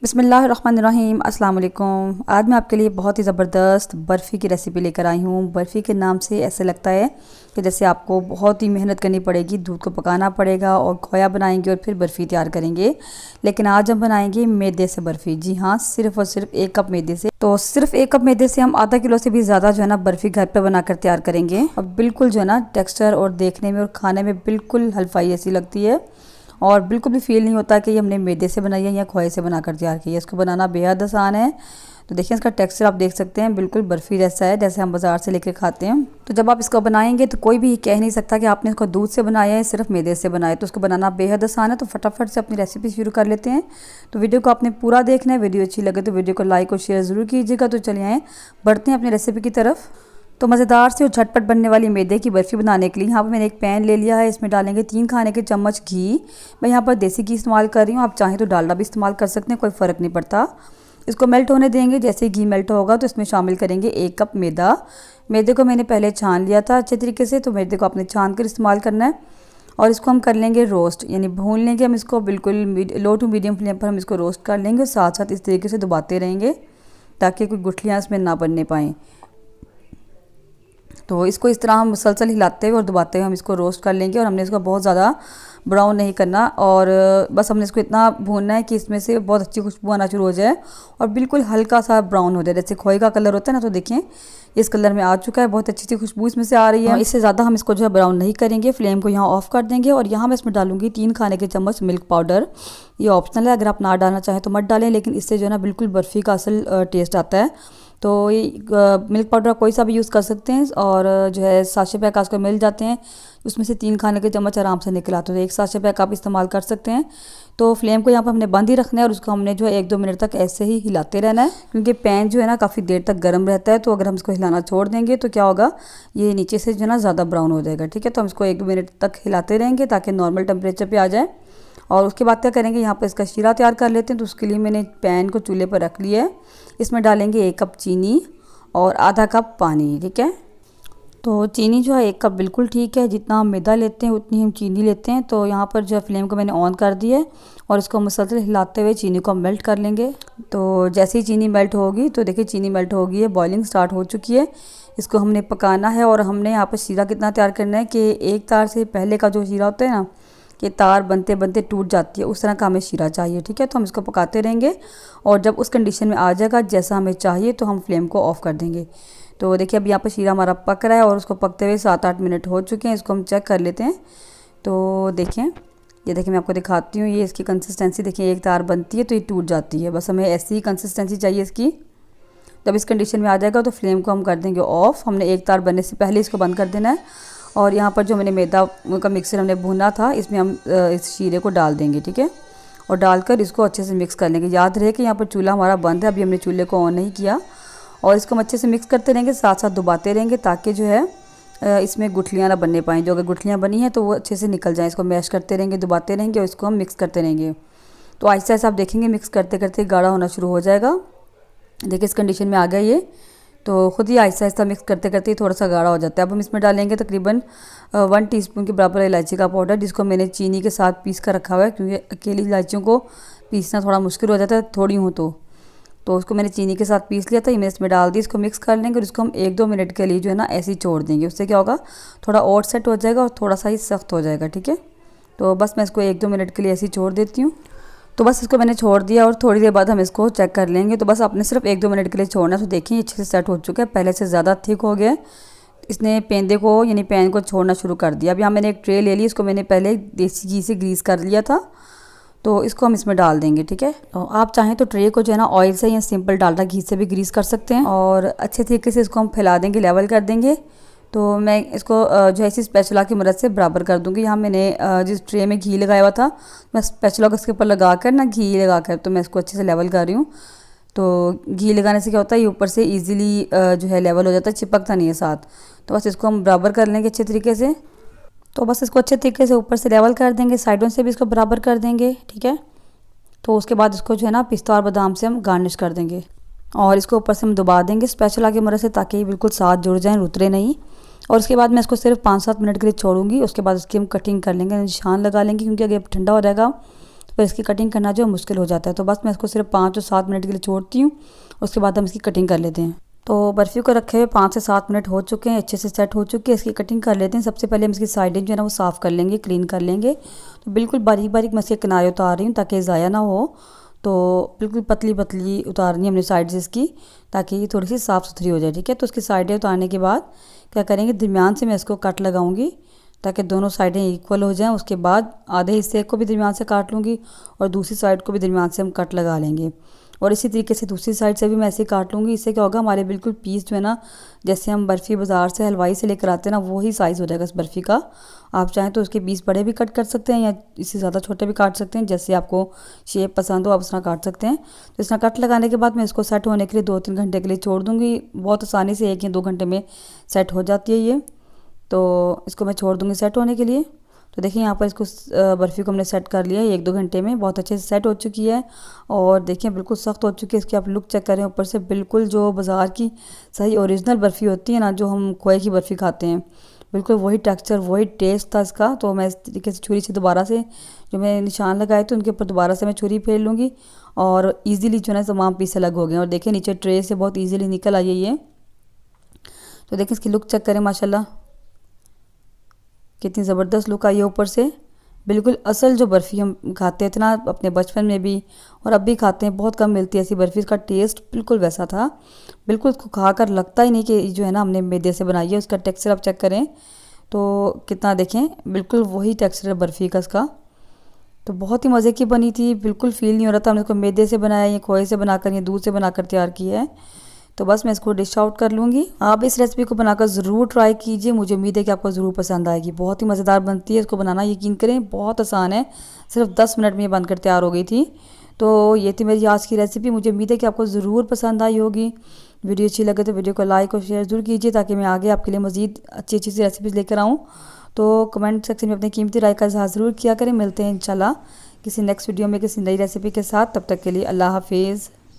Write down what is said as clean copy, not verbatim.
बिस्मिल्लाहिर्रहमानिर्रहीम अस्सलाम वालेकुम। आज मैं आपके लिए बहुत ही ज़बरदस्त बर्फ़ी की रेसिपी लेकर आई हूँ। बर्फ़ी के नाम से ऐसे लगता है कि जैसे आपको बहुत ही मेहनत करनी पड़ेगी, दूध को पकाना पड़ेगा और खोया बनाएंगे और फिर बर्फ़ी तैयार करेंगे। लेकिन आज हम बनाएंगे मैदे से बर्फ़ी। जी हाँ, सिर्फ़ और सिर्फ 1 कप मैदे से। तो सिर्फ 1 कप मैदे से हम आधा किलो से भी ज़्यादा जो है ना बर्फ़ी घर पर बनाकर तैयार करेंगे। और बिल्कुल जो है ना टेक्स्चर और देखने में और खाने में बिल्कुल हलवाई ऐसी लगती है और बिल्कुल भी फील नहीं होता कि ये हमने मैदे से बनाई है या खोए से बनाकर तैयार की है। इसको बनाना बेहद आसान है। तो देखिए इसका टेक्सचर आप देख सकते हैं, बिल्कुल बर्फ़ी जैसा है जैसे हम बाज़ार से लेकर खाते हैं। तो जब आप इसको बनाएंगे तो कोई भी कह नहीं सकता कि आपने इसको दूध से बनाया है, सिर्फ मैदे से बनाया है। तो उसको बनाना बेहद आसान है। तो फटाफट से अपनी रेसिपी शुरू कर लेते हैं। तो वीडियो को आपने पूरा देखना है। वीडियो अच्छी लगे तो वीडियो को लाइक और शेयर ज़रूर कीजिएगा। तो चलिए आए बढ़ते हैं अपनी रेसिपी की तरफ। तो मज़ेदार से और झटपट बनने वाली मैदे की बर्फ़ी बनाने के लिए यहाँ पर मैंने एक पैन ले लिया है। इसमें डालेंगे 3 खाने के चम्मच घी। मैं यहाँ पर देसी घी इस्तेमाल कर रही हूँ, आप चाहें तो डालडा भी इस्तेमाल कर सकते हैं, कोई फ़र्क नहीं पड़ता। इसको मेल्ट होने देंगे। जैसे ही घी मेल्ट होगा तो इसमें शामिल करेंगे 1 कप मैदा। मैदे को मैंने पहले छान लिया था अच्छे तरीके से, तो मैदे को आपने छान कर इस्तेमाल करना है। और इसको हम कर लेंगे रोस्ट, यानी भून लेंगे हम इसको। बिल्कुल लो टू मीडियम फ्लेम पर हम इसको रोस्ट कर लेंगे और साथ साथ इस तरीके से दबाते रहेंगे ताकि कोई गुठलियाँ इसमें ना बनने पाएँ। तो इसको इस तरह हम मुसलसल हिलाते हुए और दबाते हुए हम इसको रोस्ट कर लेंगे। और हमने इसको बहुत ज़्यादा ब्राउन नहीं करना, और बस हमने इसको इतना भूनना है कि इसमें से बहुत अच्छी खुशबू आना शुरू हो जाए और बिल्कुल हल्का सा ब्राउन हो जाए, जैसे खोए का कलर होता है ना। तो देखें इस कलर में आ चुका है, बहुत अच्छी सी खुशबू इसमें से आ रही है। इससे ज़्यादा हम इसको जो है ब्राउन नहीं करेंगे। फ्लेम को यहाँ ऑफ कर देंगे और यहाँ मैं इसमें डालूंगी 3 खाने के चम्मच मिल्क पाउडर। ये ऑप्शनल है, अगर आप ना डालना चाहें तो मत डालें, लेकिन इससे जो है ना बिल्कुल बर्फ़ी का असल टेस्ट आता है। तो ये मिल्क पाउडर कोई सा भी यूज़ कर सकते हैं। और जो है साशे पैक आजकल मिल जाते हैं, उसमें से 3 खाने के चम्मच आराम से निकल आते हैं। तो 1 साशे पैक आप इस्तेमाल कर सकते हैं। तो फ्लेम को यहाँ पर हमने बंद ही रखना है और उसको हमने जो है 1-2 मिनट तक ऐसे ही हिलाते रहना है, क्योंकि पैन जो है ना काफ़ी देर तक गर्म रहता है। तो अगर हम इसको हिलाना छोड़ देंगे तो क्या होगा, ये नीचे से जो है ना ज़्यादा ब्राउन हो जाएगा। ठीक है, तो हम इसको 1-2 मिनट तक हिलाते रहेंगे ताकि नॉर्मल टेम्परेचर पर आ जाए। और उसके बाद क्या करेंगे, यहाँ पर इसका शीरा तैयार कर लेते हैं। तो उसके लिए मैंने पैन को चूल्हे पर रख लिया है। इसमें डालेंगे 1 कप चीनी और आधा कप पानी। ठीक है, तो चीनी जो है 1 कप बिल्कुल ठीक है। जितना हम मैदा लेते हैं उतनी हम चीनी लेते हैं। तो यहाँ पर जो है फ्लेम को मैंने ऑन कर दिया है और इसको मुसलसल हिलाते हुए चीनी को हम मेल्ट कर लेंगे। तो जैसे ही चीनी मेल्ट होगी तो देखिए चीनी मेल्ट हो गई है, बॉइलिंग स्टार्ट हो चुकी है। इसको हमने पकाना है। और हमने यहाँ पर शीरा कितना तैयार करना है कि एक तार से पहले का जो शीरा होता है ना, कि तार बनते बनते टूट जाती है, उस तरह का हमें शीरा चाहिए। ठीक है, तो हम इसको पकाते रहेंगे और जब उस कंडीशन में आ जाएगा जैसा हमें चाहिए तो हम फ्लेम को ऑफ़ कर देंगे। तो देखिए अब यहाँ पर शीरा हमारा पक रहा है और उसको पकते हुए 7-8 मिनट हो चुके हैं। इसको हम चेक कर लेते हैं। तो देखें, ये देखिए मैं आपको दिखाती हूँ, ये इसकी कंसिस्टेंसी देखिए, एक तार बनती है तो ये टूट जाती है। बस हमें ऐसी ही कंसिस्टेंसी चाहिए इसकी। जब इस कंडीशन में आ जाएगा तो फ्लेम को हम कर देंगे ऑफ़। हमने एक तार बनने से पहले इसको बंद कर देना है। और यहाँ पर जो मैंने मैदा का मिक्सर हमने भुना था, इसमें हम इस शीरे को डाल देंगे। ठीक है, और डालकर इसको अच्छे से मिक्स कर लेंगे। याद रहे कि यहाँ पर चूल्हा हमारा बंद है, अभी हमने चूल्हे को ऑन नहीं किया। और इसको हम अच्छे से मिक्स करते रहेंगे, साथ साथ दबाते रहेंगे ताकि जो है इसमें गुठलियाँ ना बनने पाएँ। जो अगर गुठलियाँ बनी हैं तो वो अच्छे से निकल जाएँ। इसको मैश करते रहेंगे, दबाते रहेंगे और इसको हम मिक्स करते रहेंगे। तो आहिस्ता आहिस्ता आप देखेंगे मिक्स करते करते गाढ़ा होना शुरू हो जाएगा। देखिए इस कंडीशन में आ गया ये, तो ख़ुद ही आहिस्ता आहिस्ता मिक्स करते करते ही थोड़ा सा गाढ़ा हो जाता है। अब हम इसमें डालेंगे तकरीबन 1 टीस्पून के बराबर इलायची का पाउडर, जिसको मैंने चीनी के साथ पीस कर रखा हुआ है, क्योंकि अकेली इलायचियों को पीसना थोड़ा मुश्किल हो जाता है थोड़ी हो तो उसको मैंने चीनी के साथ पीस लिया था। ये मैं इसमें डाल दी। इसको मिक्स कर लेंगे और इसको हम 1-2 मिनट के लिए जो है ना ऐसे ही छोड़ देंगे। उससे क्या होगा, थोड़ा और सेट हो जाएगा और थोड़ा सा ही सख्त हो जाएगा। ठीक है, तो बस मैं इसको 1-2 मिनट के लिए ऐसे ही छोड़ देती हूँ। तो बस इसको मैंने छोड़ दिया और थोड़ी देर बाद हम इसको चेक कर लेंगे। तो बस आपने सिर्फ 1-2 मिनट के लिए छोड़ना है। तो देखिए अच्छे से सेट हो चुका है, पहले से ज़्यादा थिक हो गया है। इसने पेंदे को यानी पैन को छोड़ना शुरू कर दिया। अब यहाँ मैंने एक ट्रे ले ली, इसको मैंने पहले देसी घी से ग्रीस कर लिया था। तो इसको हम इसमें डाल देंगे। ठीक है, तो आप चाहें तो ट्रे को जो है ना ऑयल से या सिंपल डालडा घी से भी ग्रीस कर सकते हैं। और अच्छे तरीके से इसको हम फैला देंगे, लेवल कर देंगे। तो मैं इसको जो है इसी स्पैचुला की मदद से बराबर कर दूंगी। यहाँ मैंने जिस ट्रे में घी लगाया हुआ था, मैं स्पैचुला को इसके ऊपर लगा कर ना घी लगा कर, तो मैं इसको अच्छे से लेवल कर रही हूँ। तो घी लगाने से क्या होता है, ये ऊपर से इजीली जो है लेवल हो जाता है, चिपकता नहीं है साथ। तो बस इसको हम बराबर कर लेंगे अच्छे तरीके से। तो बस इसको अच्छे तरीके से ऊपर से लेवल कर देंगे, साइडों से भी इसको बराबर कर देंगे। ठीक है, तो उसके बाद इसको जो है ना पिस्ता और बादाम से हम गार्निश कर देंगे और इसको ऊपर से हम दबा देंगे स्पैचुला की मदद से, ताकि ये बिल्कुल साथ जुड़ जाएँ, उतरे नहीं। और उसके बाद मैं इसको सिर्फ 5-7 मिनट के लिए छोड़ूंगी। उसके बाद इसकी हम कटिंग कर लेंगे, निशान लगा लेंगे, क्योंकि अगर ठंडा हो जाएगा पर इसकी कटिंग करना जो मुश्किल हो जाता है। तो बस मैं इसको सिर्फ 5 से 7 मिनट के लिए छोड़ती हूँ, उसके बाद हम इसकी कटिंग कर लेते हैं। तो बर्फ़ी को रखे हुए 5 से 7 मिनट हो चुके हैं, अच्छे से सेट हो चुकी है। इसकी कटिंग कर लेते हैं। सबसे पहले हम इसकी साइडें जो है ना वो साफ़ कर लेंगे, क्लीन कर लेंगे। तो बिल्कुल बारीक बारीक मैं इसके किनारे उतार रही हूँ ताकि ज़ाया ना हो। तो बिल्कुल पतली पतली उतारनी है हमने साइड से इसकी, ताकि ये थोड़ी सी साफ़ सुथरी हो जाए। ठीक है, तो उसकी साइडें उतारने के बाद क्या करेंगे, दरमियान से मैं इसको कट लगाऊंगी ताकि दोनों साइडें इक्वल हो जाएं। उसके बाद आधे हिस्से को भी दरमियान से काट लूँगी और दूसरी साइड को भी दरमियान से हम कट लगा लेंगे। और इसी तरीके से दूसरी साइड से भी मैं ऐसे काट लूँगी। इससे क्या होगा, हमारे बिल्कुल पीस जो है ना, जैसे हम बर्फ़ी बाज़ार से हलवाई से लेकर आते हैं ना, वही साइज़ हो जाएगा इस बर्फ़ी का। आप चाहें तो उसके पीस बड़े भी कट कर सकते हैं या इससे ज़्यादा छोटे भी काट सकते हैं, जैसे आपको शेप पसंद हो आप उस तरह काट सकते हैं। तो इस तरह कट लगाने के बाद मैं इसको सेट होने के लिए 2-3 घंटे के लिए छोड़ दूँगी। बहुत आसानी से 1 या 2 घंटे में सेट हो जाती है ये। तो इसको मैं छोड़ दूँगी सेट होने के लिए। तो देखिए यहाँ पर इसको बर्फ़ी को हमने सेट कर लिया है 1-2 घंटे में, बहुत अच्छे से सेट हो चुकी है। और देखिए बिल्कुल सख्त हो चुकी है। इसकी आप लुक चेक करें, ऊपर से बिल्कुल जो बाज़ार की सही ओरिजिनल बर्फ़ी होती है ना, जो हम खोए की बर्फ़ी खाते हैं, बिल्कुल वही टेक्सचर वही टेस्ट था इसका। तो मैं इस तरीके से छुरी से दोबारा से जो मैं निशान लगाए थे उनके ऊपर दोबारा से मैं छुरी फेर लूँगी और ईज़िली जो है तमाम पीस अलग हो गए। और देखिए नीचे ट्रे से बहुत ईज़िली निकल आई है ये। तो देखिए इसकी लुक चेक करें, माशाल्लाह कितनी ज़बरदस्त लुक आई है ऊपर से। बिल्कुल असल जो बर्फ़ी हम खाते थे ना अपने बचपन में भी और अब भी खाते हैं, बहुत कम मिलती है ऐसी बर्फ़ी। इसका टेस्ट बिल्कुल वैसा था, बिल्कुल इसको खाकर लगता ही नहीं कि जो है ना हमने मैदे से बनाई है। उसका टेक्सचर आप चेक करें तो कितना, देखें बिल्कुल वही टेक्सचर है बर्फ़ी का इसका। तो बहुत ही मज़े की बनी थी, बिल्कुल फ़ील नहीं हो रहा था हमने इसको मैदे से बनाया या खोए से बनाकर या दूध से बनाकर तैयार की है। तो बस मैं इसको डिश आउट कर लूँगी। आप इस रेसिपी को बनाकर ज़रूर ट्राई कीजिए, मुझे उम्मीद है कि आपको ज़रूर पसंद आएगी। बहुत ही मज़ेदार बनती है, इसको बनाना यकीन करें बहुत आसान है, सिर्फ 10 मिनट में ये बनकर तैयार हो गई थी। तो ये थी मेरी आज की रेसिपी, मुझे उम्मीद है कि आपको ज़रूर पसंद आई होगी। वीडियो अच्छी लगे तो वीडियो को लाइक और शेयर ज़रूर कीजिए ताकि मैं आगे आपके लिए मज़ीद अच्छी अच्छी सी रेसिपीज़ लेकर आऊँ। तो कमेंट सेक्शन में अपनी कीमती राय का इज़हार ज़रूर किया करें। मिलते हैं इंशाल्लाह किसी नेक्स्ट वीडियो में किसी नई रेसिपी के साथ। तब तक के लिए अल्लाह हाफिज़।